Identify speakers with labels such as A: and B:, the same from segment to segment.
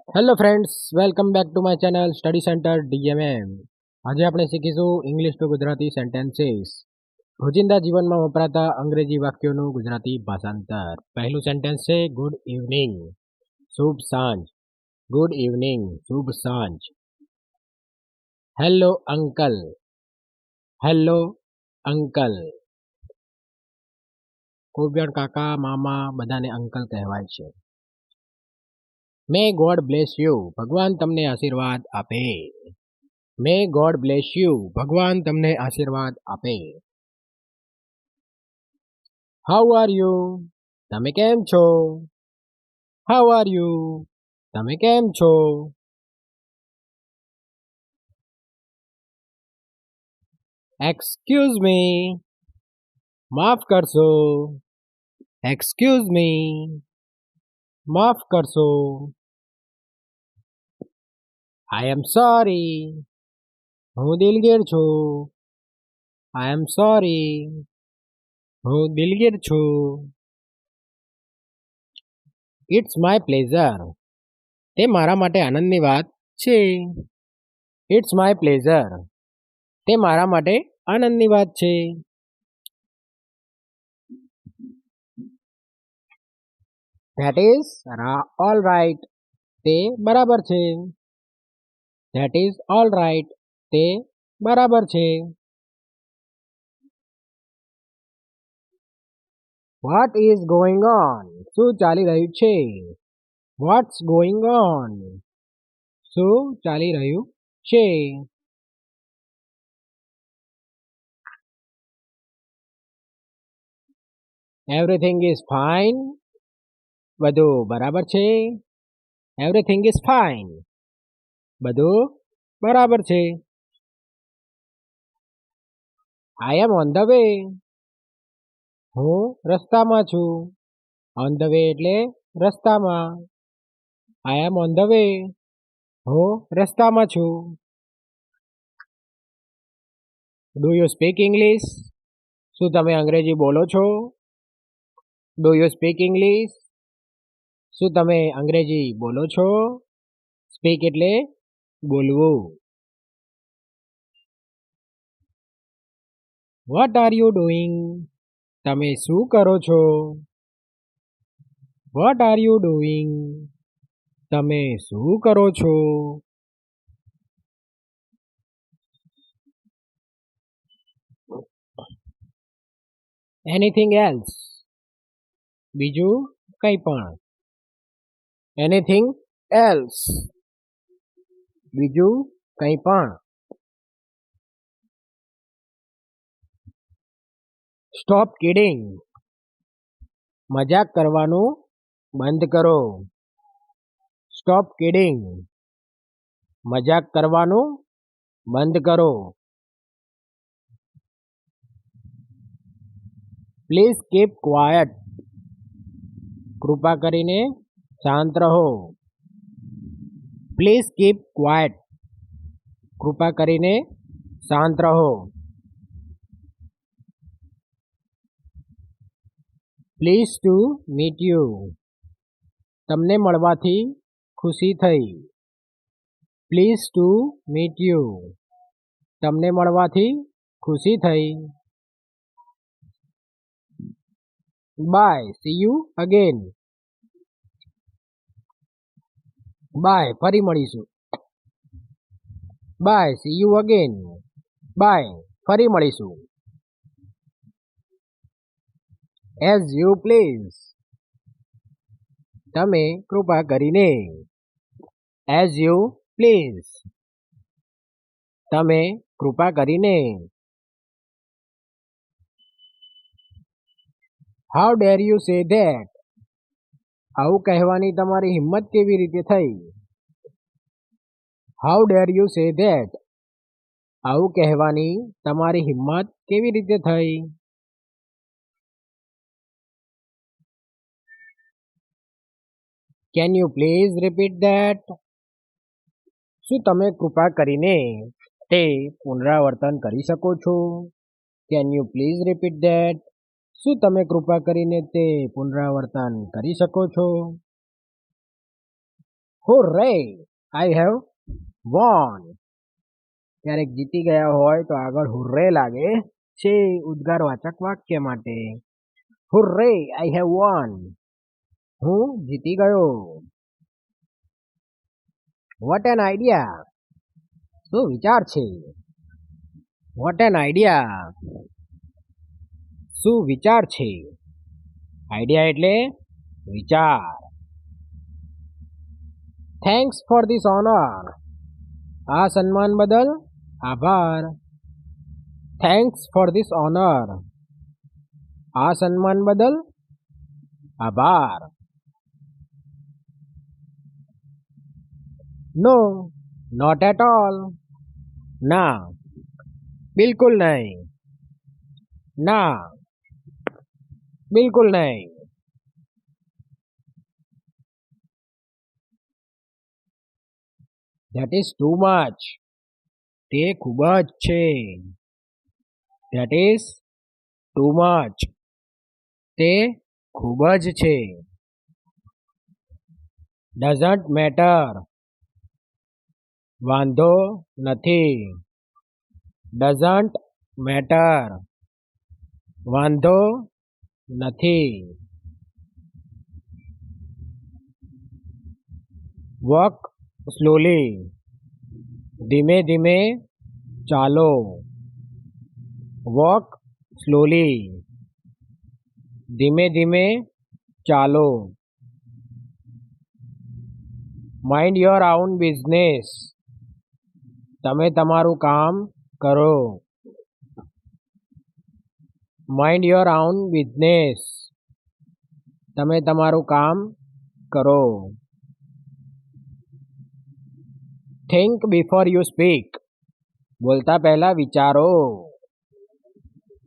A: Hello friends, welcome back to my channel study centre DMM. આજે આપણે શીખીશું English two Gujarati sentences. રોજિંદા જીવનમાં વપરાતા અંગ્રેજી વાક્યોનું ગુજરાતી ભાષાંતર. પહેલું સેન્ટેન્સ છે ગુડ ઇવનિંગ, શુભ સાંજ. ગુડ ઇવનિંગ, શુભ સાંજ. Hello uncle, hello uncle. કોઈ પણ કાકા મામા બધાને અંકલ કહેવાય છે. મે ગોડ બ્લેસ યુ, ભગવાન તમને આશીર્વાદ આપે. મે ગોડ બ્લેસ યુ, ભગવાન તમને આશીર્વાદ આપે. હાઉ આર યુ, તમે કેમ છો. હાઉ આર યુ, તમે કેમ છો. એક્સક્યુઝ મી, માફ કરશો. એક્સક્યુઝ મી, માફ કરશો. આઈ એમ સોરી, હું દિલગીર છું. આઈ એમ સોરી, હું દિલગીર છું. ઇટ્સ માય પ્લેઝર, તે મારા માટે આનંદની વાત છે. ઇટ્સ માય પ્લેઝર, તે મારા માટે આનંદની વાત છે. ધેટ ઇઝ ઓલ રાઈટ, તે બરાબર છે. ધેટ ઇઝ ઓલ રાઈટ, તે બરાબર છે. વોટ ઇઝ ગોઈંગ ઓન, શું ચાલી રહ્યું છે. વોટ્સ ગોઈંગ ઓન, શું ચાલી રહ્યું છે. એવરીથિંગ ઇઝ ફાઇન, બધું બરાબર છે. એવરીથિંગ ઇઝ ફાઇન, બધું બરાબર છે. આઈ એમ ઓન ધ વે, હું રસ્તામાં છું. ઓન ધ વે એટલે રસ્તામાં. આઈ એમ ઓન ધ વે, હું રસ્તામાં છું. ડુ યુ સ્પીક ઇંગ્લિશ, શું તમે અંગ્રેજી બોલો છો. ડુ યુ સ્પીક ઇંગ્લિશ, શું તમે અંગ્રેજી બોલો છો. સ્પીક એટલે બોલવું. વોટ આર યુ ડુઈંગ, તમે શું કરો છો. વોટ આર યુ ડુઈંગ, તમે શું કરો છો. એનીથિંગ એલ્સ, બીજું કંઈ પણ. એનીથિંગ એલ્સ, બીજું કંઈ પણ. સ્ટોપ કિડિંગ, મજાક કરવાનું બંધ કરો. સ્ટોપ કિડિંગ, મજાક કરવાનું બંધ કરો. પ્લીઝ કીપ ક્વાયટ, કૃપા કરીને શાંત રહો. પ્લીઝ કીપ ક્વાયટ, કૃપા કરીને શાંત રહો. પ્લીઝ ટુ મીટ યુ, તમને મળવાથી ખુશી થઈ. પ્લીઝ ટુ મીટ યુ, તમને મળવાથી ખુશી થઈ. Bye, see you again. Bye, ફરી મળીશું. Bye, see you again. Bye, ફરી મળીશું. એઝ યુ પ્લીઝ, તમે કૃપા કરીને. એઝ યુ પ્લીઝ, તમે કૃપા કરીને. How der you say that, આવું કહેવાની તમારી હિંમત કેવી રીતે થઈ. How der you say that, આવું કહેવાની તમારી હિંમત કેવી રીતે થઈ. Can you please repeat that, શું તમે કૃપા કરીને તે પુનરાવર્તન કરી શકો છો. Can you please repeat that, શું તમે કૃપા કરીને તે પુનરાવર્તન કરી શકો છો. હુર્રે આઈ હેવ વોન. ક્યારેક જીતી ગયા હોય તો આગળ હુર્રે લાગે છે ઉદ્ગારવાચક વાક્ય માટે. Hurray I have won. હું જીતી ગયો. What an idea. શું વિચાર છે. What an idea. શું વિચાર છે. આઈડિયા એટલે વિચાર. Thanks for this honour. આ સન્માન બદલ આભાર. Thanks for this honour. આ સન્માન બદલ આભાર. No not at all. ના બિલકુલ નહીં. ના બિલકુલ નહીં. That is too much. તે ખૂબ જ છે. That is too much. તે ખૂબ જ છે. Doesn't matter. વાંધો નથી. Doesn't matter. વાંધો નથી. Walk slowly. ધીમે ધીમે ચાલો. Walk slowly. ધીમે ધીમે ચાલો. Mind your own business. તમે તમારું કામ કરો. Mind your own business. તમે તમારું કામ કરો. Think before you speak. બોલતા પહેલા વિચારો.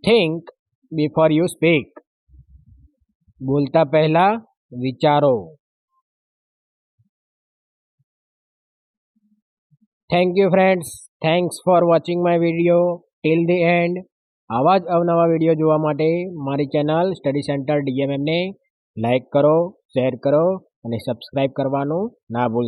A: Think before you speak. બોલતા પહેલા વિચારો. Thank you friends. Thanks for watching my video till the end. આવા જ અવનવા વિડીયો જોવા માટે મારી ચેનલ સ્ટડી સેન્ટર ડીએમએમને લાઈક કરો, શેર કરો અને સબસ્ક્રાઈબ કરવાનું ના ભૂલતા.